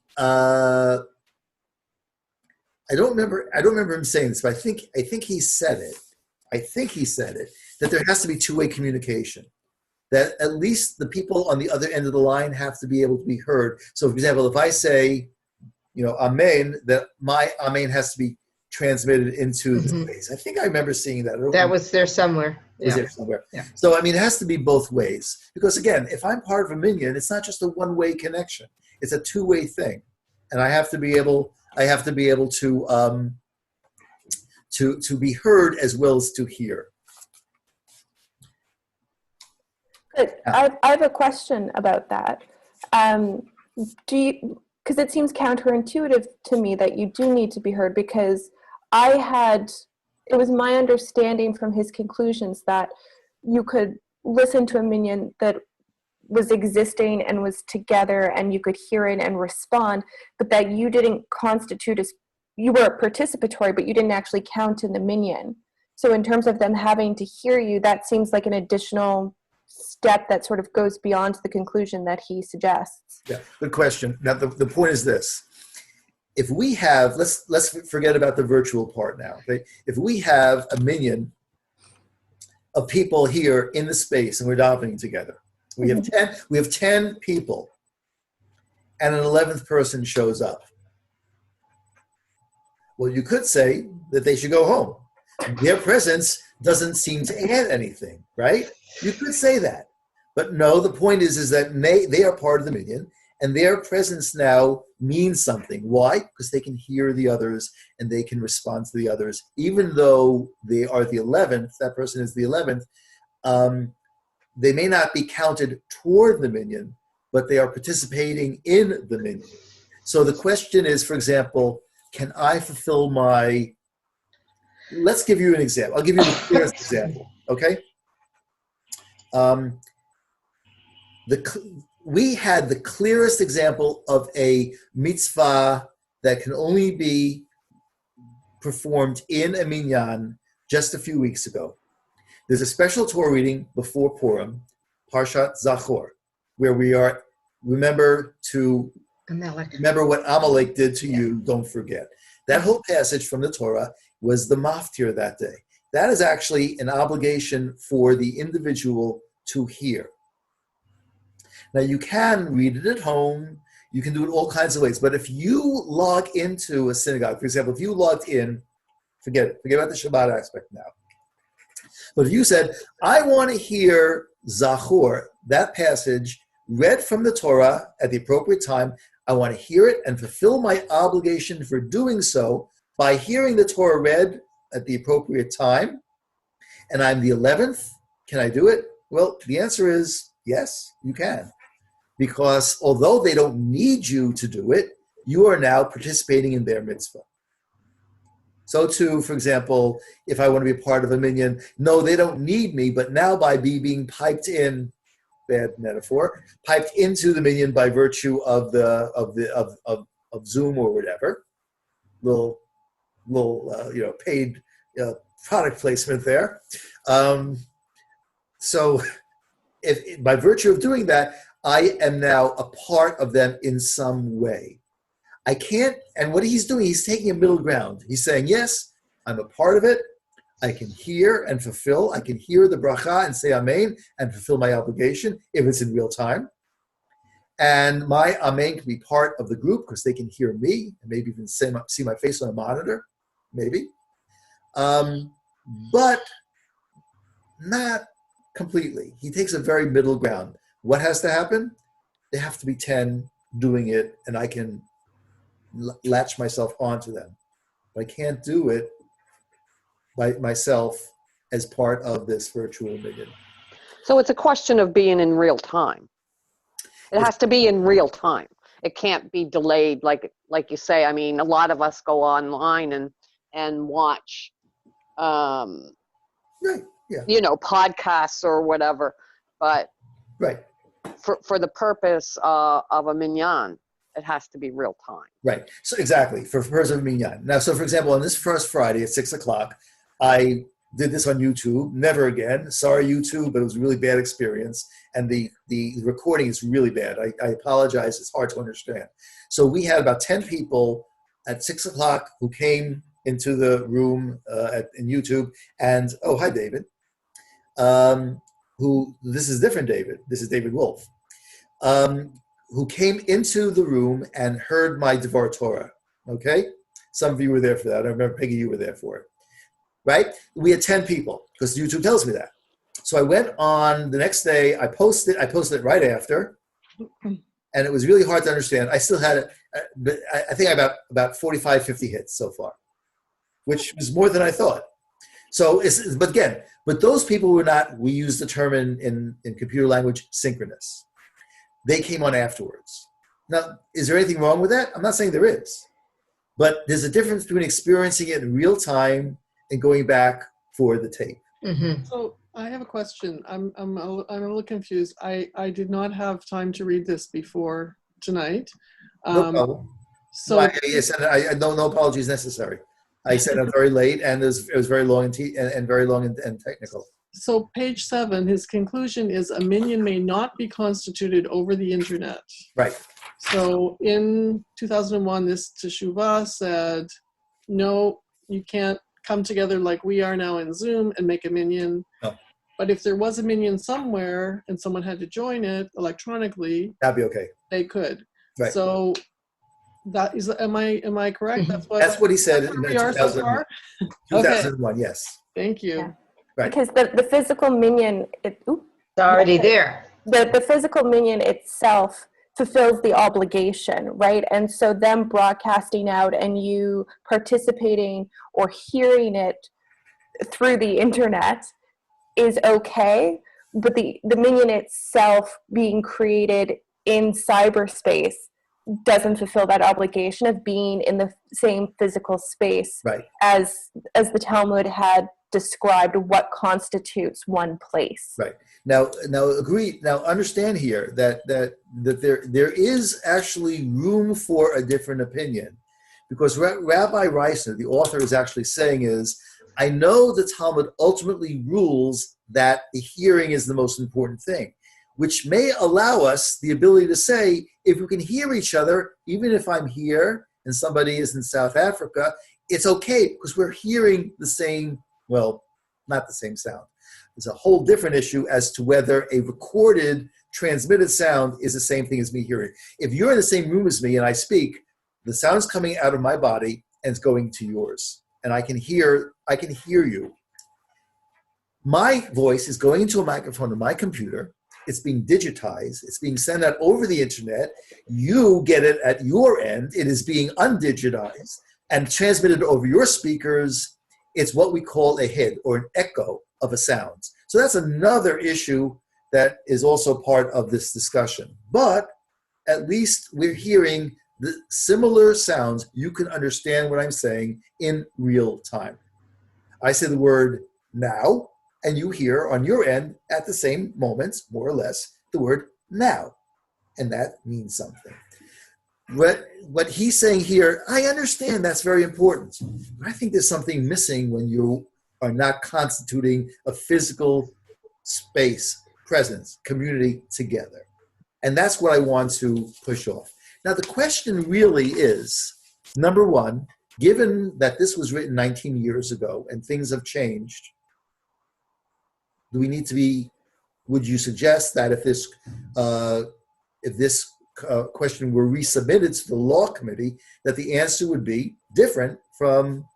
I don't remember him saying this, but I think he said it. That there has to be two-way communication. That at least the people on the other end of the line have to be able to be heard. So, for example, if I say, Amen, that my Amen has to be transmitted into the space. I think I remember seeing that. That was there somewhere. Was there somewhere. Yeah. So, it has to be both ways. Because, again, if I'm part of a minyan, it's not just a one-way connection. It's a two-way thing. And I have to be able to be heard as well as to hear. Good. I have a question about that. Because it seems counterintuitive to me that you do need to be heard, because it was my understanding from his conclusions that you could listen to a minyan that was existing and was together and you could hear it and respond, but that you didn't constitute as, you were participatory, but you didn't actually count in the minyan. So in terms of them having to hear you, that seems like an additional step that sort of goes beyond the conclusion that he suggests. Yeah, good question. Now, the point is this. If we have, let's forget about the virtual part now. Okay? If we have a minyan of people here in the space and we're davening together, we have 10 people, and an 11th person shows up. Well, you could say that they should go home. Their presence doesn't seem to add anything, right? You could say that. But no, the point is that they are part of the minyan, and their presence now means something. Why? Because they can hear the others, and they can respond to the others. Even though they are the 11th, that person is the 11th, they may not be counted toward the minyan, but they are participating in the minyan. So the question is, for example, can I fulfill my... Let's give you an example. I'll give you the clearest example, okay? We had the clearest example of a mitzvah that can only be performed in a minyan just a few weeks ago. There's a special Torah reading before Purim, Parshat Zachor, where we are, remember what Amalek did to you, don't forget. That whole passage from the Torah was the maftir that day. That is actually an obligation for the individual to hear. Now, you can read it at home. You can do it all kinds of ways. But if you log into a synagogue, for example, if you logged in, forget about the Shabbat aspect now. But if you said, I want to hear Zachor, that passage, read from the Torah at the appropriate time, I want to hear it and fulfill my obligation for doing so by hearing the Torah read at the appropriate time, and I'm the 11th, can I do it? Well, the answer is yes, you can. Because although they don't need you to do it, you are now participating in their mitzvah. So too, for example, if I want to be a part of a minyan, no, they don't need me, but now by being piped in, bad metaphor, piped into the minyan by virtue of Zoom or whatever, little paid product placement there. So if by virtue of doing that, I am now a part of them in some way. I can't, and what he's doing, he's taking a middle ground. He's saying, yes, I'm a part of it. I can hear and fulfill. I can hear the bracha and say amen and fulfill my obligation if it's in real time. And my amen can be part of the group because they can hear me and maybe even see my face on a monitor, maybe. But not completely. He takes a very middle ground. What has to happen? They have to be 10 doing it, and I can latch myself onto them. But I can't do it by myself as part of this virtual minyan. So it's a question of being in real time. It has to be in real time. It can't be delayed, like you say. I mean, a lot of us go online and watch, Right. Yeah. Podcasts or whatever. But right. For the purpose of a minyan, it has to be real time. Right. So exactly, for purpose of minyan. Now, so for example, on this first Friday at 6:00, I did this on YouTube. Never again. Sorry, YouTube, but it was a really bad experience. And the recording is really bad. I apologize. It's hard to understand. So we had about 10 people at 6:00 who came into the room in YouTube. And, oh, hi, David. This is different David. This is David Wolf. Who came into the room and heard my Devar Torah, okay? Some of you were there for that. I remember, Peggy, you were there for it, right? We had 10 people, because YouTube tells me that. So I went on the next day, I posted it right after, and it was really hard to understand. I still had it, but I think I about 45, 50 hits so far, which was more than I thought. So, but those people were not, we use the term in computer language, synchronous. They came on afterwards. Now, is there anything wrong with that? I'm not saying there is. But there's a difference between experiencing it in real time and going back for the tape. Mm-hmm. So I have a question. I'm a little confused. I did not have time to read this before tonight. No problem. So No apologies necessary. I said it very late, and it was very long and very long and technical. So page 7, his conclusion is a minyan may not be constituted over the internet. Right. So in 2001, this teshuvah said, no, you can't come together like we are now in Zoom and make a minyan. No. But if there was a minyan somewhere and someone had to join it electronically, that'd be okay. They could. Right. So that is, am I correct? That's what he said in we are so far? 2001, okay. Yes. Thank you. Yeah. Right. Because the physical minyan, It's already there. The physical minyan itself fulfills the obligation, right? And so them broadcasting out and you participating or hearing it through the internet is okay, but the minyan itself being created in cyberspace doesn't fulfill that obligation of being in the same physical space, right, as the Talmud had described what constitutes one place. Right. Now agree. Now understand here that there is actually room for a different opinion, because Rabbi Reisner, the author, is actually saying is, I know the Talmud ultimately rules that the hearing is the most important thing, which may allow us the ability to say, if we can hear each other, even if I'm here and somebody is in South Africa, it's okay because we're hearing the same, well, not the same sound. There's a whole different issue as to whether a recorded, transmitted sound is the same thing as me hearing. If you're in the same room as me and I speak, the sound's coming out of my body and it's going to yours. And I can hear you. My voice is going into a microphone on my computer. It's being digitized. It's being sent out over the internet. You get it at your end. It is being undigitized and transmitted over your speakers. It's what we call a hid or an echo of a sound. So that's another issue that is also part of this discussion. But at least we're hearing the similar sounds. You can understand what I'm saying in real time. I say the word now, and you hear on your end at the same moment, more or less, the word now. And that means something. What he's saying here, I understand that's very important. But I think there's something missing when you are not constituting a physical space, presence, community together. And that's what I want to push off. Now, the question really is, number one, given that this was written 19 years ago and things have changed, do we need to be, would you suggest that if this question were resubmitted to the law committee, that the answer would be different from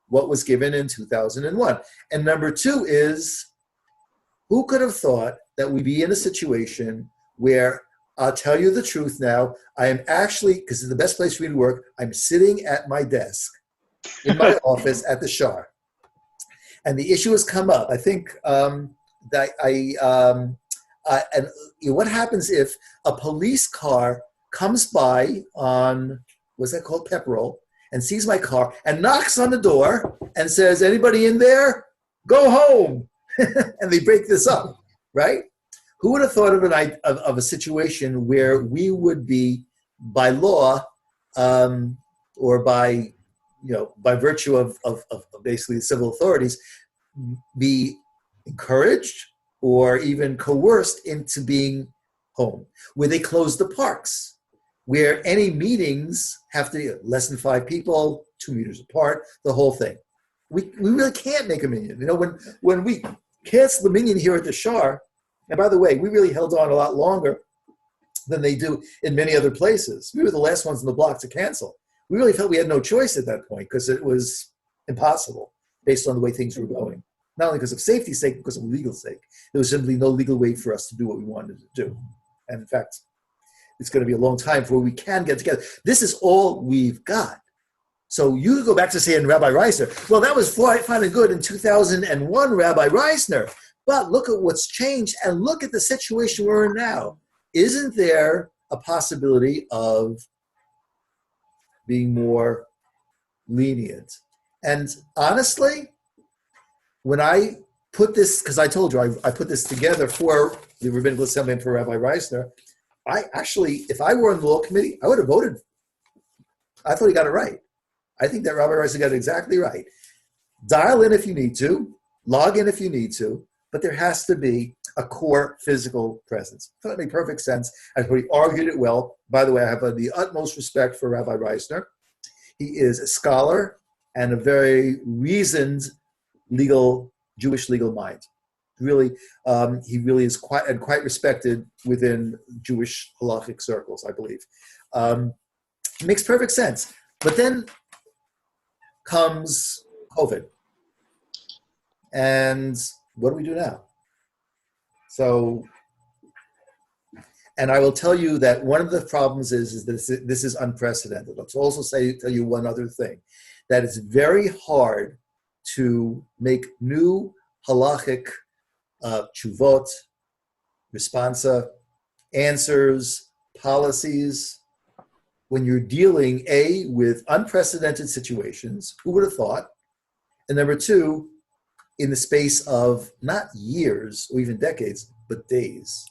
what was given in 2001? And number two is, who could have thought that we'd be in a situation where, I'll tell you the truth now, I am actually, because it's the best place for me to work, I'm sitting at my desk in my office at the Shaar. And the issue has come up. I think and what happens if a police car comes by on, what's that called, Pepperell, and sees my car and knocks on the door and says, anybody in there? Go home. And they break this up, right? Who would have thought of a situation where we would be, by law, or by virtue of basically the civil authorities, be encouraged or even coerced into being home, where they close the parks, where any meetings have to be less than 5 people, 2 meters apart, the whole thing. We really can't make a minyan. When we canceled the minyan here at the Shaar, and by the way, we really held on a lot longer than they do in many other places. We were the last ones on the block to cancel. We really felt we had no choice at that point because it was impossible based on the way things were going. Not only because of safety's sake, because of legal sake. There was simply no legal way for us to do what we wanted to do. And in fact, it's going to be a long time before we can get together. This is all we've got. So you go back to saying Rabbi Reisner, well, that was fine and good in 2001, Rabbi Reisner. But look at what's changed and look at the situation we're in now. Isn't there a possibility of being more lenient? And honestly, when I put this, because I told you I put this together for the Rabbinical Assembly and for Rabbi Reisner, I actually, if I were on the law committee, I would have voted. I thought he got it right. I think that Rabbi Reisner got it exactly right. Dial in if you need to, log in if you need to, but there has to be a core physical presence. I thought it made perfect sense. I thought he argued it well. By the way, I have the utmost respect for Rabbi Reisner. He is a scholar and a very reasoned Jewish legal mind. Really, he really is quite respected within Jewish halachic circles, I believe. It makes perfect sense. But then comes COVID. And what do we do now? So, and I will tell you that one of the problems is that this is unprecedented. Let's also tell you one other thing, that it's very hard to make new halachic tshuvot, responsa, answers, policies, when you're dealing, A, with unprecedented situations, who would have thought? And number two, in the space of not years or even decades, but days.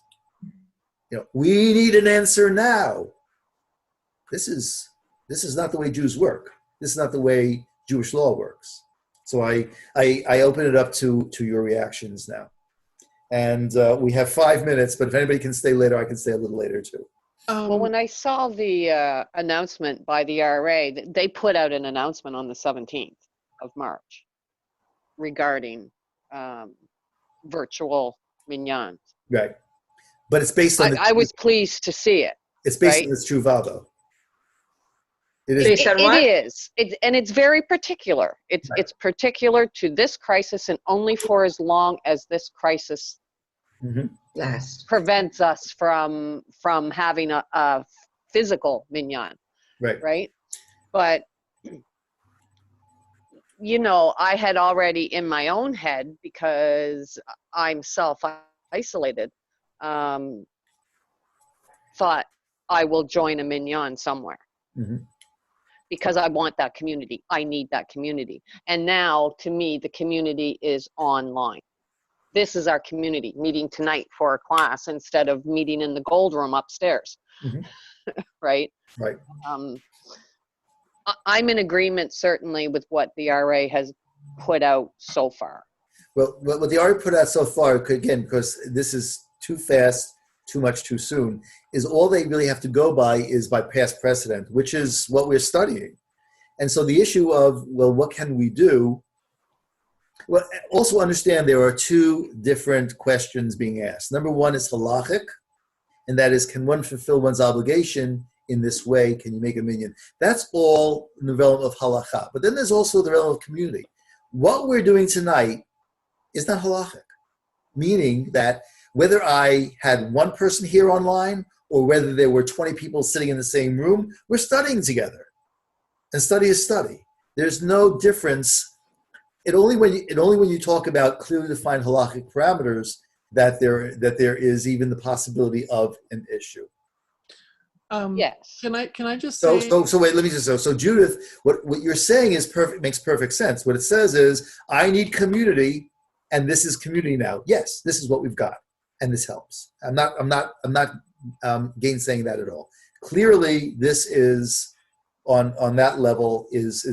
We need an answer now. This is not the way Jews work. This is not the way Jewish law works. So I open it up to your reactions now. And we have 5 minutes, but if anybody can stay later, I can stay a little later too. Well, when I saw the announcement by the RA, they put out an announcement on the 17th of March regarding virtual minyan. Right. But it's based on I was pleased to see it. It's based right? on this tshuva, though. It is. Based on It what? is. It's very particular. It's particular to this crisis and only for as long as this crisis Mhm. Last. prevents us from having a physical minyan, Right. right? But you know, I had already in my own head, because I'm self-isolated, thought I will join a minyan somewhere Mhm. because I want that community. I need that community. And now, to me, the community is online. This is our community, meeting tonight for a class instead of meeting in the gold room upstairs, Mhm. right? Right. I'm in agreement, certainly, with what the RA has put out so far. Well, what the RA put out so far, again, because this is too fast, too much, too soon, is all they really have to go by is by past precedent, which is what we're studying. And so the issue of, well, what can we do? Well, also understand there are two different questions being asked. Number one is halachic, and that is, can one fulfill one's obligation in this way? Can you make a minyan? That's all in the realm of halacha. But then there's also the realm of community. What we're doing tonight is not halachic, meaning that whether I had one person here online or whether there were 20 people sitting in the same room, we're studying together. And study is study. There's no difference. It only when you talk about clearly defined halachic parameters that there is even the possibility of an issue. Yes. Can I just So say? so wait, let me just so Judith, what you're saying is perfect, makes perfect sense. What it says is, I need community, and this is community now. Yes, this is what we've got, and this helps. I'm not gainsaying that at all. Clearly, this is on that level is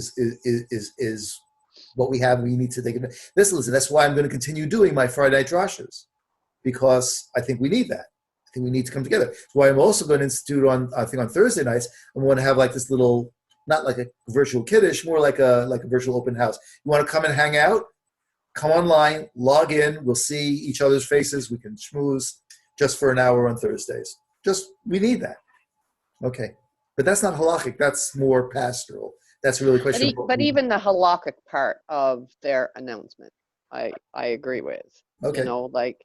what we have. We need to take it. Listen, that's why I'm going to continue doing my Friday night drashas, because I think we need that. I think we need to come together. That's why I'm also going to institute I think on Thursday nights, I'm going to have like this little, not like a virtual kiddush, more like a virtual open house. You want to come and hang out? Come online, log in. We'll see each other's faces. We can schmooze just for an hour on Thursdays. We need that. Okay. But that's not halachic. That's more pastoral. That's really a question. But even the halakhic part of their announcement, I agree with. Okay. You know, like,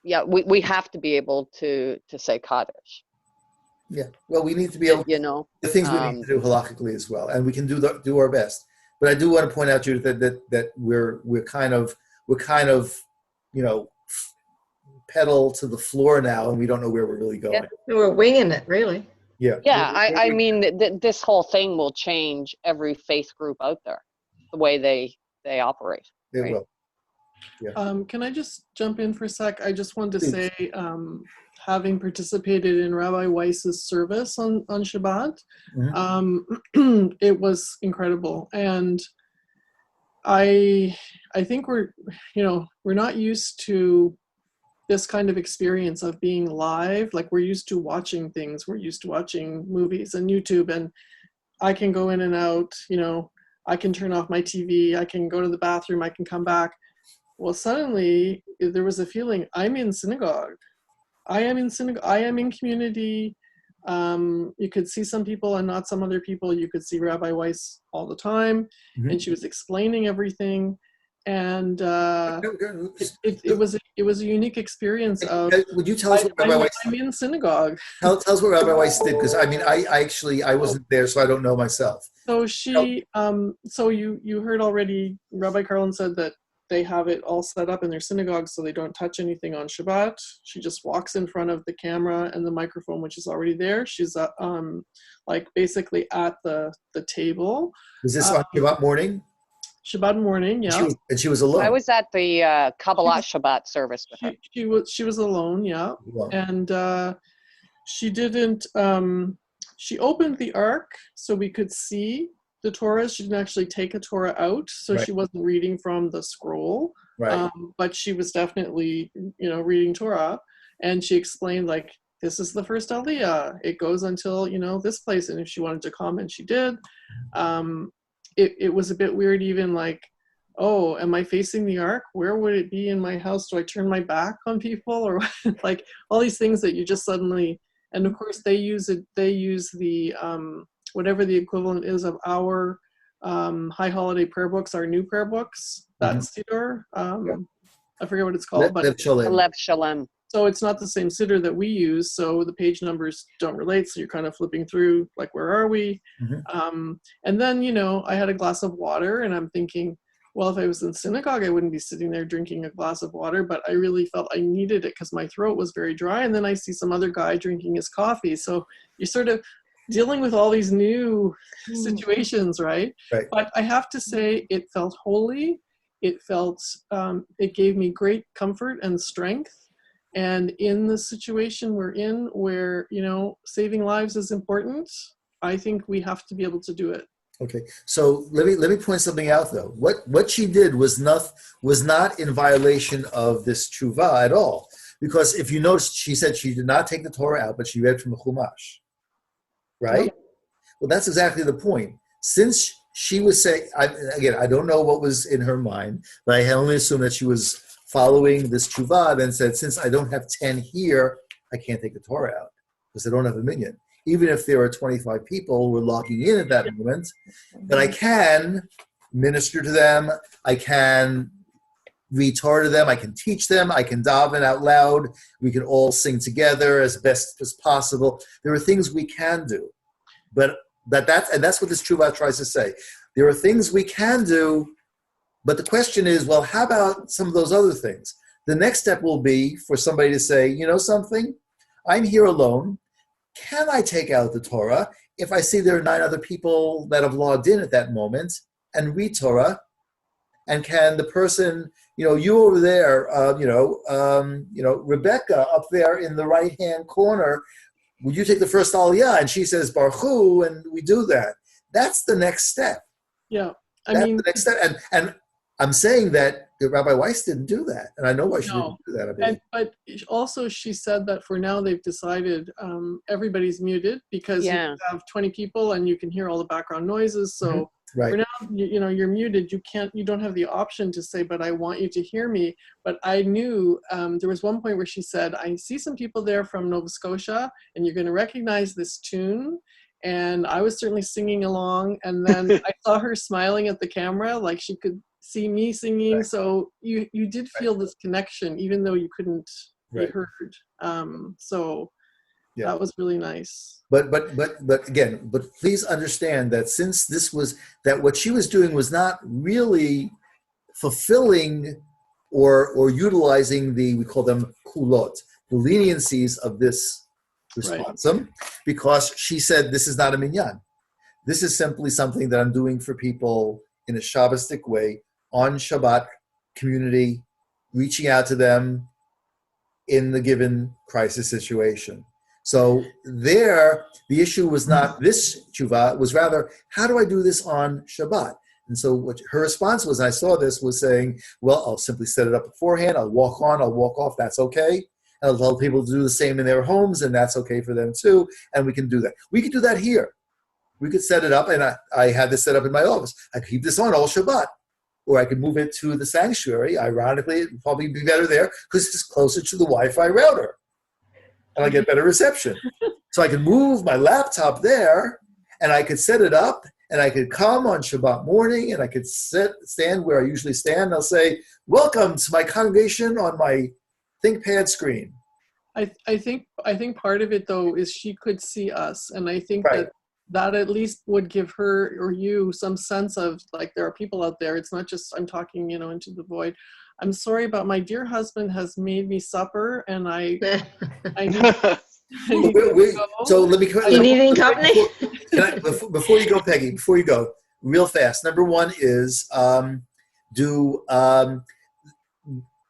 yeah, we have to be able to say Kaddish. Yeah. Well, we need to be able. You know, the things we need to do halachically as well, and we can do our best. But I do want to point out, Judith, that we're kind of pedal to the floor now, and we don't know where we're really going. Yeah. We're winging it, really. Yeah. Yeah, I mean, this whole thing will change every faith group out there, the way they operate. It right? will. Yeah. Can I just jump in for a sec? I just wanted to Please. say, having participated in Rabbi Weiss's service on Shabbat, it was incredible. And I think we're not used to this kind of experience of being live. Like, we're used to watching things. We're used to watching movies and YouTube, and I can go in and out, I can turn off my TV, I can go to the bathroom, I can come back. Well, suddenly there was a feeling, I'm in synagogue. I am in community. You could see some people and not some other people. You could see Rabbi Weiss all the time, and she was explaining everything. And it was a unique experience of. Would you tell us what Rabbi Weiss? I'm in synagogue. Tell us what Rabbi Weiss did, because I mean, I wasn't there, so I don't know myself. So so you heard already. Rabbi Carlin said that they have it all set up in their synagogue so they don't touch anything on Shabbat. She just walks in front of the camera and the microphone, which is already there. She's like basically at the table. Was this on Shabbat morning? Shabbat morning, yeah. And she was alone. I was at the Kabbalah Shabbat service with her. She was alone, yeah. Wow. And she didn't. She opened the Ark so we could see the Torah. She didn't actually take a Torah out, so Right. she wasn't reading from the scroll. Right. But she was definitely, reading Torah, and she explained, like, this is the first Aliyah. It goes until this place, and if she wanted to comment, she did. It was a bit weird, even like, oh, am I facing the Ark? Where would it be in my house? Do I turn my back on people, or like all these things that you just suddenly? And of course, they use the whatever the equivalent is of our high holiday prayer books, our new prayer books. That's Siddur. I forget what it's called, but Lev Shalom. Lev Shalom. so it's not the same Siddur that we use. So the page numbers don't relate. So you're kind of flipping through, like, where are we? And then, you know, I had a glass of water, and I'm thinking, well, if I was in synagogue, I wouldn't be sitting there drinking a glass of water, but I really felt I needed it because my throat was very dry. And then I see some other guy drinking his coffee. So you're sort of dealing with all these new situations, right? But I have to say, it felt holy. It felt, it gave me great comfort and strength. And in the situation we're in, where, you know, saving lives is important, I think we have to be able to do it. Okay, so let me point something out though. What she did was not in violation of this tshuva at all, because if you notice, she said she did not take the Torah out, but she read from the Chumash, right? Well, that's exactly the point. Since she was saying, I don't know what was in her mind, but I only assume that she was following this tshuva, then said, since I don't have 10 here, I can't take the Torah out because I don't have a minyan. Even if there are 25 people who are logging in at that moment, but I can minister to them, I can read Torah to them, I can teach them, I can daven out loud, we can all sing together as best as possible. There are things we can do, but that's what this tshuva tries to say. There are things we can do, but the question is, well, how about some of those other things? The next step will be for somebody to say, you know something, I'm here alone. Can I take out the Torah if I see there are 9 other people that have logged in at that moment and read Torah? And can the person, you know, you over there, Rebecca up there in the right-hand corner, would you take the first aliyah? And she says, Baruch Hu, and we do that. That's the next step. Yeah, That's the next step. And I'm saying that Rabbi Weiss didn't do that, and I know why she didn't do that. But also she said that for now they've decided everybody's muted because you have 20 people and you can hear all the background noises. So for now, you know, you're muted. You don't have the option to say, but I want you to hear me. But I knew there was one point where she said, I see some people there from Nova Scotia, and you're going to recognize this tune. And I was certainly singing along, and then I saw her smiling at the camera, like she could see me singing. So you did feel this connection, even though you couldn't be heard. So that was really nice. But again, please understand that since that what she was doing was not really fulfilling or utilizing we call them kulot, the leniencies of this responsum, because she said this is not a minyan. This is simply something that I'm doing for people in a Shabbistic way on Shabbat community, reaching out to them in the given crisis situation. So there, the issue was not this tshuva, it was rather, how do I do this on Shabbat? And so what her response was, I saw this, was saying, well, I'll simply set it up beforehand, I'll walk on, I'll walk off, that's okay. I'll tell people to do the same in their homes, and that's okay for them too, and we can do that. We could do that here. We could set it up, and I had this set up in my office. I could keep this on all Shabbat. Or I could move it to the sanctuary. Ironically, it would probably be better there because it's closer to the Wi-Fi router. And I get better reception. So I could move my laptop there, and I could set it up, and I could come on Shabbat morning, and I could stand where I usually stand. And I'll say, welcome to my congregation on my ThinkPad screen. I think part of it, though, is she could see us. And I think that at least would give her or you some sense of, like, there are people out there. It's not just I'm talking, you know, into the void. I'm sorry, but my dear husband has made me supper, and I need to go. So let me. You need any company? Before you go, Peggy. Before you go, real fast. Number one is I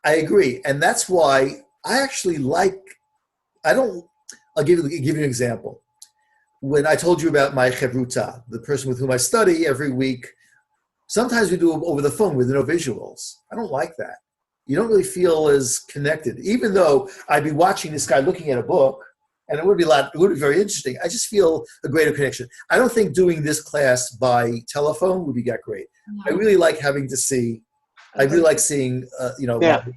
agree, and that's why I actually like. I'll give you an example. When I told you about my chevruta, the person with whom I study every week, sometimes we do it over the phone with no visuals. I don't like that. You don't really feel as connected, even though I'd be watching this guy looking at a book, and it would be very interesting. I just feel a greater connection. I don't think doing this class by telephone would be that great. I really like having to see. I really like seeing,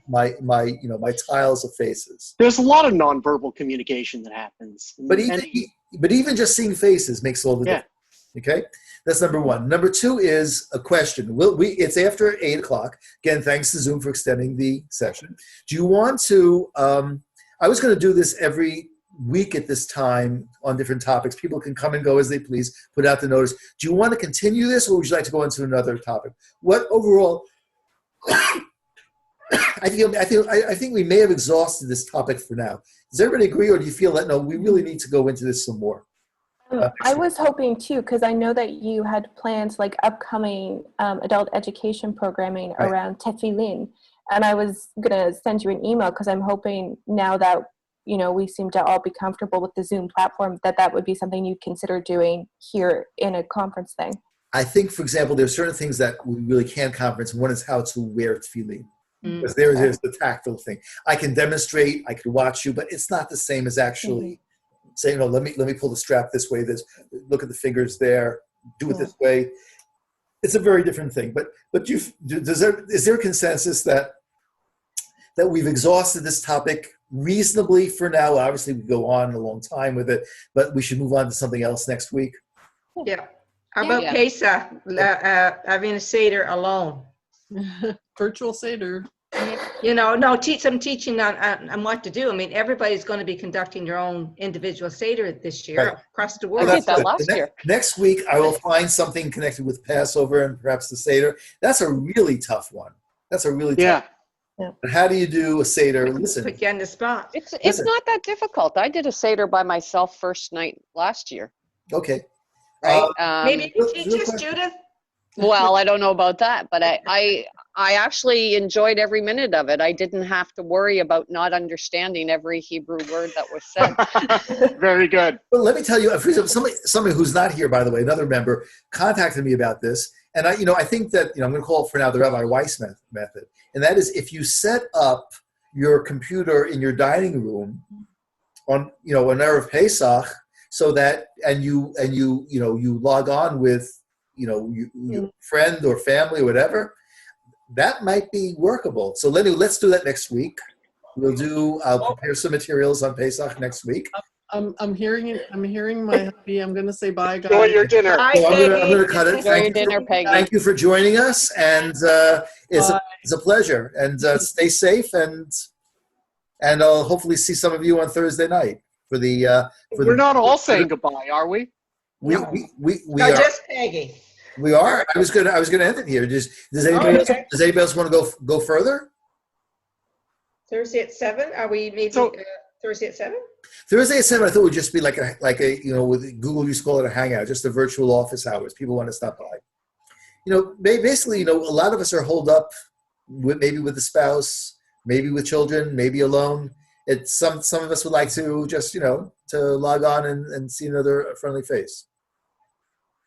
my tiles of faces. There's a lot of nonverbal communication that happens. But even just seeing faces makes all the difference. Okay, that's number one. Number two is a question. It's after 8 o'clock. Again, thanks to Zoom for extending the session. Do you want to, I was going to do this every week at this time on different topics. People can come and go as they please, put out the notice. Do you want to continue this, or would you like to go into another topic? What overall, I think we may have exhausted this topic for now. Does everybody agree, or do you feel that, no, we really need to go into this some more? I was hoping too, because I know that you had plans like upcoming adult education programming Right. around tefillin, and I was gonna send you an email because I'm hoping now that we seem to all be comfortable with the Zoom platform that would be something you'd consider doing here in a conference thing. I think, for example, there's certain things that we really can't conference. One is how to wear tefillin. Because there's the tactile thing. I can demonstrate, I can watch you, but it's not the same as actually saying, let me pull the strap this way, look at the fingers there, do it this way. It's a very different thing. But is there a consensus that we've exhausted this topic reasonably for now? Obviously, we go on a long time with it, but we should move on to something else next week. Yeah. How about Yeah. Pesach, having a Seder alone? Virtual Seder. Some teaching on what to do. I mean, everybody's going to be conducting their own individual Seder this year Right. across the I world. did that good. last year. Next week, I will find something connected with Passover and perhaps the Seder. That's a really tough one. That's a really tough one. But how do you do a Seder? Listen, Put you on the spot. It's Listen. not that difficult. I did a Seder by myself first night last year. okay. Right? Maybe you real- can teach real us, question. Judith? Well, I don't know about that, but I actually enjoyed every minute of it. I didn't have to worry about not understanding every Hebrew word that was said. Very good. Well, let me tell you, for example, somebody who's not here, by the way, another member, contacted me about this. And I think that, I'm going to call it for now the Rabbi Weiss method. And that is, if you set up your computer in your dining room on, an Erev Pesach, so that, and you log on with, your friend or family or whatever, that might be workable. So let's do that next week. I'll prepare some materials on Pesach next week. I'm hearing my hubby. I'm gonna say bye, guys. Enjoy your dinner. Bye, So I'm Peggy. going to cut it. Enjoy your dinner, Peggy. Thank you for joining us, and it's a pleasure. And stay safe, and I'll hopefully see some of you on Thursday night for the. We're not all saying goodbye, are we? We No, are. just Peggy. We are. I was gonna end it here. Does anybody Okay. else want to go further? Thursday at 7? Are we maybe So- Thursday at 7? Thursday at 7, I thought would just be like a with Google used to call it a hangout, just a virtual office hours. People want to stop by. Basically, a lot of us are holed up maybe with the spouse, maybe with children, maybe alone. It's some of us would like to just to log on and see another friendly face.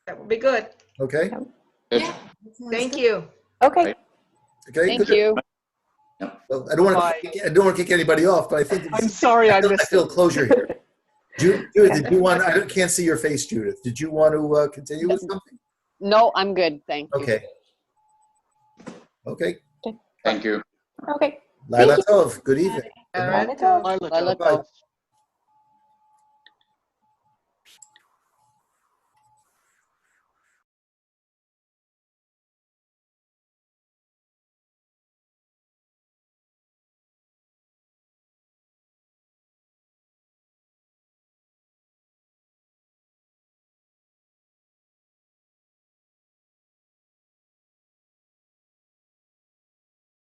That would be good. Okay. Yeah. Thank you. Okay. Okay. Thank good. you. Well, I don't want to kick anybody off, but I think I'm sorry I I missed feel it. closure here. Judith, did you want? I can't see your face, Judith. Did you want to continue with something? No, I'm good. Thank you. Okay. Okay. Thank you. Okay. Laila Tov. Good evening. All right. Lila Bye. Tov.